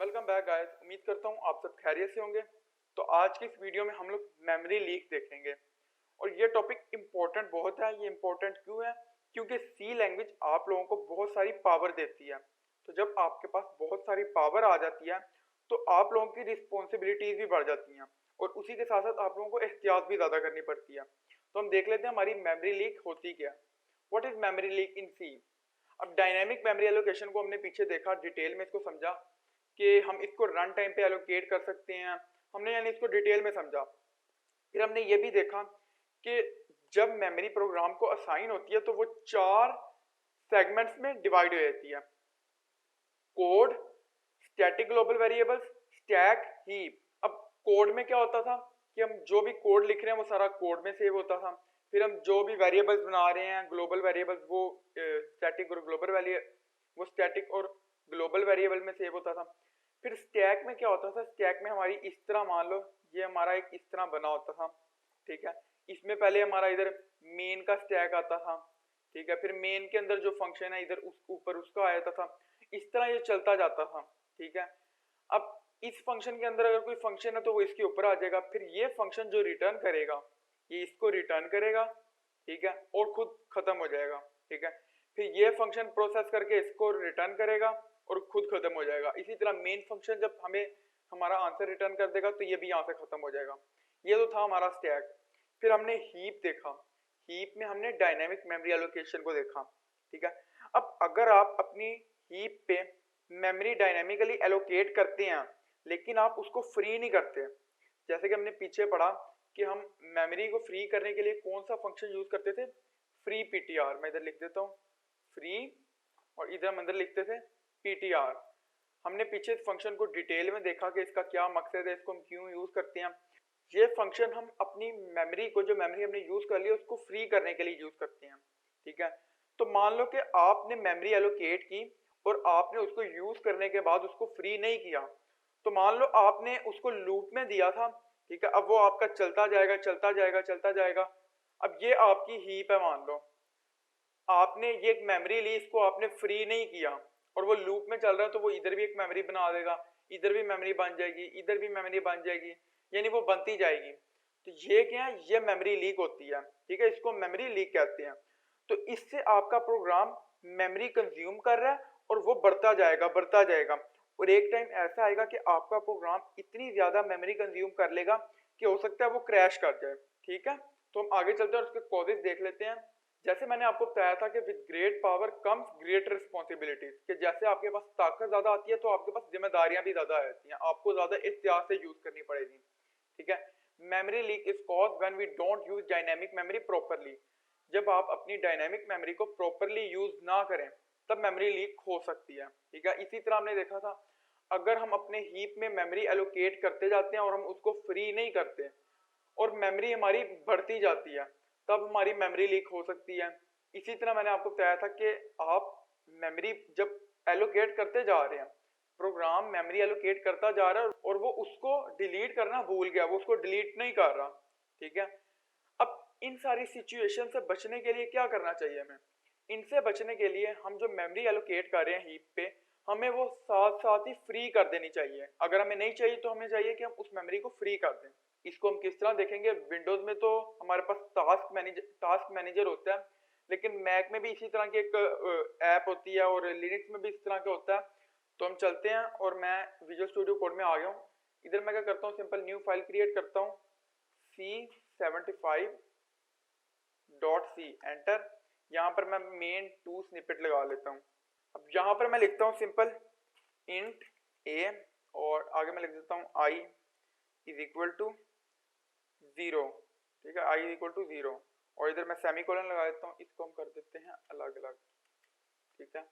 Welcome back guys. उम्मीद करता हूँ आप सब खैरियत से होंगे। तो आज की इस वीडियो में हम लोग मेमोरी लीक देखेंगे और ये टॉपिक इम्पोर्टेंट बहुत है। ये इम्पोर्टेंट क्यों है? क्योंकि सी लैंग्वेज आप लोगों को बहुत सारी पावर देती है। तो जब आपके पास बहुत सारी पावर आ जाती है तो आप लोगों की रिस्पॉन्सिबिलिटीज भी बढ़ जाती हैं और उसी के साथ साथ आप लोगों को एहतियात भी ज़्यादा करनी पड़ती है। तो हम देख लेते हैं हमारी मेमोरी लीक होती क्या। What is memory leak in C? अब डायनेमिक मेमोरी एलोकेशन को हमने पीछे देखा, डिटेल में इसको समझा कि हम इसको रन टाइम पे एलोकेट कर सकते हैं। हमने यानी इसको डिटेल में समझा। फिर हमने ये भी देखा कि जब मेमोरी प्रोग्राम को असाइन होती है तो वो 4 सेगमेंट्स में डिवाइड हो जाती है। Code, static global variables, stack, heap. अब कोड में क्या होता था कि हम जो भी कोड लिख रहे हैं वो सारा कोड में सेव होता था। फिर हम जो भी वेरिएबल्स बना रहे हैं ग्लोबल वेरिएबल्स, वो स्टैटिक और ग्लोबल वो स्टैटिक और ग्लोबल वेरिएबल में सेव होता था। फिर स्टैक में क्या होता था? स्टैक में हमारी इस तरह, मान लो ये हमारा एक इस तरह बना होता था, ठीक है। इसमें पहले हमारा इधर मेन का स्टैक आता था, ठीक है। फिर मेन के अंदर जो फंक्शन है इधर उस ऊपर उसका आ जाता था। इस तरह ये चलता जाता था, ठीक है। अब इस फंक्शन के अंदर अगर कोई फंक्शन है तो वो इसके ऊपर आ जाएगा। फिर ये फंक्शन जो रिटर्न करेगा ये इसको रिटर्न करेगा, ठीक है, और खुद खत्म हो जाएगा, ठीक है। फिर ये फंक्शन प्रोसेस करके इसको रिटर्न करेगा और खुद खत्म हो जाएगा। इसी तरह मेन फंक्शन जब हमें हमारा आंसर रिटर्न कर देगा तो ये भी यहाँ से खत्म हो जाएगा। ये तो था हमारा स्टैक। फिर हमने हीप देखा। हीप में हमने डायनेमिक मेमोरी एलोकेशन को देखा, ठीक है। अब अगर आप अपनी हीप पे मेमोरी डायनेमिकली एलोकेट करते हैं लेकिन आप उसको फ्री नहीं करते, जैसे कि हमने पीछे पढ़ा कि हम मेमोरी को फ्री करने के लिए कौन सा फंक्शन यूज करते थे? Free PTR. मैं इधर लिख देता हूँ फ्री और इधर हम अंदर लिखते थे पीटीआर। हमने पीछे इस फंक्शन को डिटेल में देखा कि इसका क्या मकसद है, इसको हम क्यों यूज करते हैं। ये फंक्शन हम अपनी मेमोरी को, जो मेमोरी हमने यूज कर ली उसको फ्री करने के लिए यूज करते हैं, ठीक है। तो मान लो कि आपने मेमोरी एलोकेट की और आपने उसको यूज करने के बाद उसको फ्री नहीं किया, तो मान लो आपने उसको लूप में दिया था, ठीक है। अब वो आपका चलता जाएगा चलता जाएगा चलता जाएगा। अब ये आपकी हीप है, मान लो आपने ये एक मेमोरी ली, इसको आपने फ्री नहीं किया और वो लूप में चल रहा है, तो वो इधर भी एक मेमोरी बना देगा, इधर भी मेमोरी बन जाएगी, इधर भी मेमोरी बन जाएगी, यानी वो बनती जाएगी। तो ये क्या है? ये मेमोरी लीक होती है, ठीक है। इसको मेमोरी लीक कहते हैं। तो इससे आपका प्रोग्राम मेमोरी कंज्यूम कर रहा है और वो बढ़ता जाएगा बढ़ता जाएगा और एक टाइम ऐसा आएगा कि आपका प्रोग्राम इतनी ज्यादा मेमोरी कंज्यूम कर लेगा कि हो सकता है वो क्रैश कर जाए, ठीक है। तो हम आगे चलते हैं और उसके कॉजेज देख लेते हैं। जैसे मैंने आपको बताया था कि with great power comes great responsibilities, कि जैसे आपके पास ताकत ज्यादा आती है तो आपके पास जिम्मेदारियां भी ज्यादा आती हैं, आपको ज्यादा एहतियात से यूज करनी पड़ेगी, ठीक है। Memory leak is cause when we don't use dynamic memory properly. जब आप अपनी डायनेमिक मेमोरी को प्रॉपर्ली यूज ना करें तब मेमोरी लीक हो सकती है, ठीक है। इसी तरह हमने देखा था अगर हम अपने हीप में मेमोरी एलोकेट करते जाते हैं और हम उसको फ्री नहीं करते और मेमोरी हमारी बढ़ती जाती है तब हमारी मेमोरी लीक हो सकती है। इसी तरह मैंने आपको बताया था कि आप मेमोरी जब एलोकेट करते जा रहे हैं, प्रोग्राम मेमोरी एलोकेट करता जा रहा है और वो उसको डिलीट करना भूल गया, वो उसको डिलीट नहीं कर रहा, ठीक है। अब इन सारी सिचुएशन से बचने के लिए क्या करना चाहिए हमें? इनसे बचने के लिए हम जो मेमोरी एलोकेट कर रहे हैं हीप पे, हमें वो साथ साथ ही फ्री कर देनी चाहिए। अगर हमें नहीं चाहिए तो हमें चाहिए कि हम उस मेमोरी को फ्री कर दें। इसको हम किस तरह देखेंगे? विंडोज में तो हमारे पास टास्क मैनेजर होता है, लेकिन मैक में भी इसी तरह की एक ऐप होती है और लिनक्स में भी इस तरह का होता है। तो हम चलते हैं और मैं विजुअल स्टूडियो कोड में आ गया हूँ। इधर मैं क्या करता हूँ, सिंपल न्यू फाइल क्रिएट करता हूँ, c75.c एंटर। यहाँ पर मैं मेन टू स्निपेट लगा लेता हूँ। अब यहाँ पर मैं लिखता हूँ सिंपल इंट a और आगे मैं लिख देता हूँ i इज इक्वल टू 0, ठीक है, i इज इक्वल टू 0 और इधर मैं सेमीकोलन लगा देता हूँ। इसको हम कर देते हैं अलग अलग, ठीक है।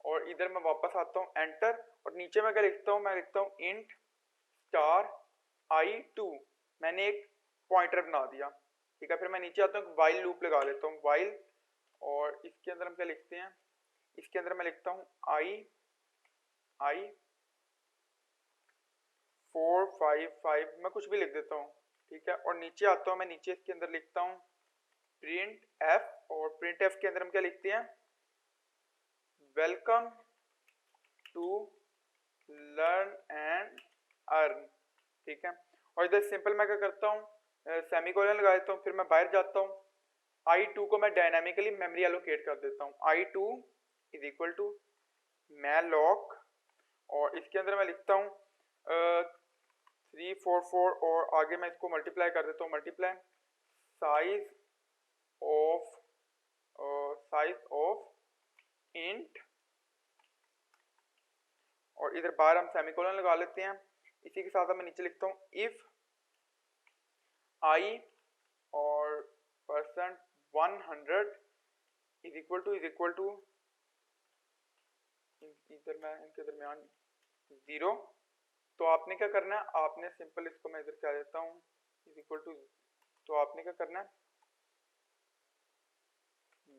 और इधर मैं वापस आता हूँ एंटर और नीचे मैं क्या लिखता हूँ, मैं लिखता हूँ इंट स्टार i2। मैंने एक पॉइंटर बना दिया, ठीक है। फिर मैं नीचे आता हूँ वाइल लूप लगा लेता हूँ वाइल और इसके अंदर हम क्या लिखते हैं, इसके अंदर मैं लिखता हूँ i 455, मैं कुछ भी लिख देता हूँ, ठीक है। और नीचे आता हूँ मैं, नीचे इसके अंदर लिखता हूँ प्रिंट एफ और प्रिंट एफ के अंदर हम क्या लिखते हैं, welcome to learn and earn, ठीक है। और इधर सिंपल मैं क्या करता हूँ, सेमीकोलन लगा देता हूँ, फिर मैं बाहर जाता हूँ, I2 को मैं डायनामिकली मेमोरी एलोकेट कर देता हूँ, I2 is equal to malloc, और इसके अंदर मैं लिखता हूँ 344 और आगे मैं इसको मल्टीप्लाई कर देता हूँ, मल्टीप्लाई साइज ऑफ इंट, और इधर बाहर हम सेमीकोलन लगा लेते हैं। इसी के साथ मैं नीचे लिखता हूँ इफ I और परसेंट 100 इज इक्वल टू इधर मैं इनके दरमियान 0, तो आपने क्या करना है, आपने सिंपल इसको मैं इधर क्या देता हूँ इज इक्वल टू, तो आपने क्या करना है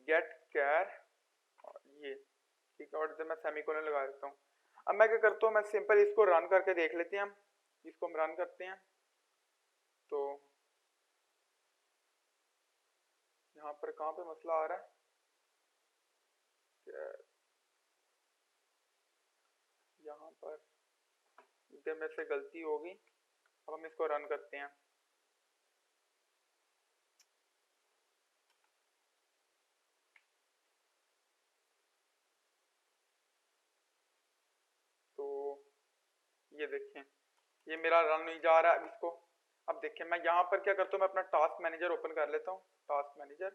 गेट कैर ये, ठीक है, और इधर मैं सेमीकोलन लगा देता हूँ। अब मैं क्या करता हूँ, मैं सिंपल इसको रन करके देख लेते हैं, हम इसको हम रन करते हैं, तो यहाँ पर कहाँ पे मसला आ रहा है, यहाँ पर इधर में से गलती होगी। अब हम इसको रन करते हैं, तो ये देखें ये मेरा रन नहीं जा रहा है। अब इसको अब देखें, मैं यहाँ पर क्या करता हूँ, मैं अपना टास्क मैनेजर ओपन कर लेता हूँ, टास्क मैनेजर,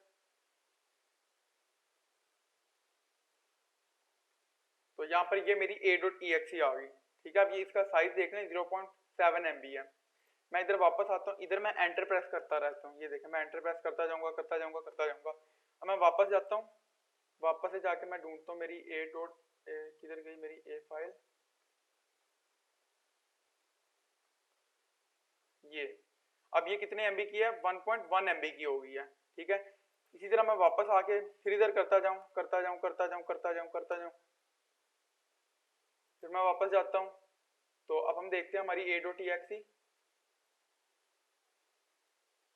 तो यहाँ पर ये मेरी a.exe आ गई, ठीक है। अब ये इसका साइज देख लें 0.7 MB है। मैं इधर वापस आता हूँ, इधर मैं एंटर प्रेस करता रहता हूँ, ये देखें मैं एंटर प्रेस करता जाऊंगा करता जाऊंगा करता जाऊंगा। अब मैं वापस जाता हूँ, वापस से जाके मैं ढूंढता हूँ मेरी किधर गई मेरी a फाइल, ये अब ये कितने MB की है, 1.1 MB की हो गई है, ठीक है। इसी तरह मैं वापस आके फिर इधर करता जाऊं करता जाऊं करता जाऊं करता जाऊं करता जाऊं, फिर मैं वापस जाता हूं, तो अब हम देखते हैं हमारी a.exe,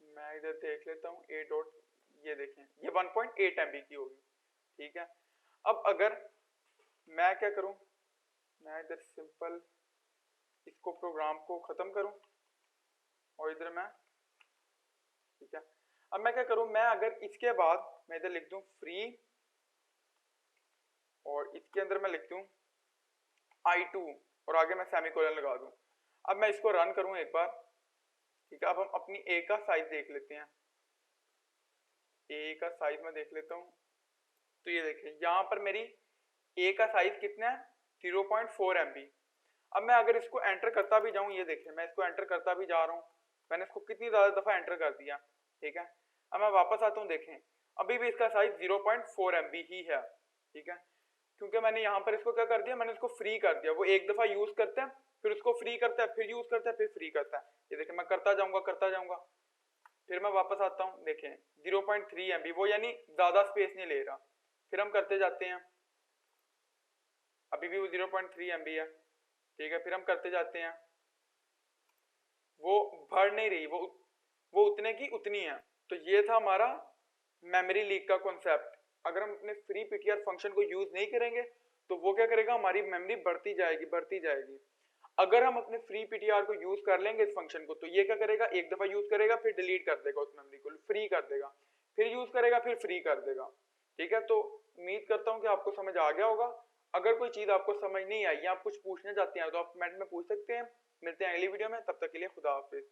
मैं इधर देख लेता हूं ये देखें ये 1.8 MB की होगी, ठीक है। अब अगर मैं क्या करूं, मैं इधर सिंपल इसको प्रोग्राम को खत्म करूं और इधर मैं, ठीक है। अब मैं क्या करूं, मैं अगर इसके बाद मैं इधर लिख दूं फ्री और इसके अंदर मैं लिख दूं I2 और आगे मैं सेमीकोलन लगा दूं। अब मैं इसको रन करूं एक बार, ठीक है। अब हम अपनी a का साइज देख लेते हैं, a का साइज मैं देख लेता हूं, तो ये देखें यहाँ पर मेरी a का साइज कितना है 0.4 MB। अब मैं अगर इसको एंटर करता भी जाऊं, ये देखें मैं इसको एंटर करता भी जा रहा हूं, मैंने इसको कितनी ज्यादा दफा एंटर कर दिया, ठीक है। अब मैं वापस आता हूं, देखें अभी भी इसका साइज 0.4 MB ही है, ठीक है, क्योंकि मैंने यहाँ पर इसको क्या कर दिया, मैंने इसको फ्री कर दिया। वो एक दफा यूज करता है फिर उसको फ्री करता है, फिर यूज करता है, फिर फ्री करता है। ये देखें मैं करता जाऊंगा, फिर मैं वापस आता हूँ, देखें 0.3 MB, वो यानी ज्यादा स्पेस नहीं ले रहा। फिर हम करते जाते हैं, अभी भी वो 0.3 MB है, ठीक है। फिर हम करते जाते हैं, वो भर नहीं रही, वो उतने की उतनी है। तो ये था हमारा मेमोरी लीक का कॉन्सेप्ट। अगर हम अपने फ्री पीटीआर फंक्शन को यूज नहीं करेंगे तो वो क्या करेगा, हमारी मेमोरी बढ़ती जाएगी। अगर हम अपने फ्री पीटीआर को यूज कर लेंगे इस फंक्शन को, तो ये क्या करेगा, एक दफा यूज करेगा फिर डिलीट कर देगा उस मेमोरी को, फ्री कर देगा, फिर यूज करेगा फिर फ्री कर देगा, ठीक है। तो उम्मीद करता हूँ कि आपको समझ आ गया होगा। अगर कोई चीज आपको समझ नहीं आई या आप कुछ पूछना चाहते हैं तो आप कमेंट में पूछ सकते हैं। मिलते हैं अगली वीडियो में, तब तक के लिए खुदा हाफिज।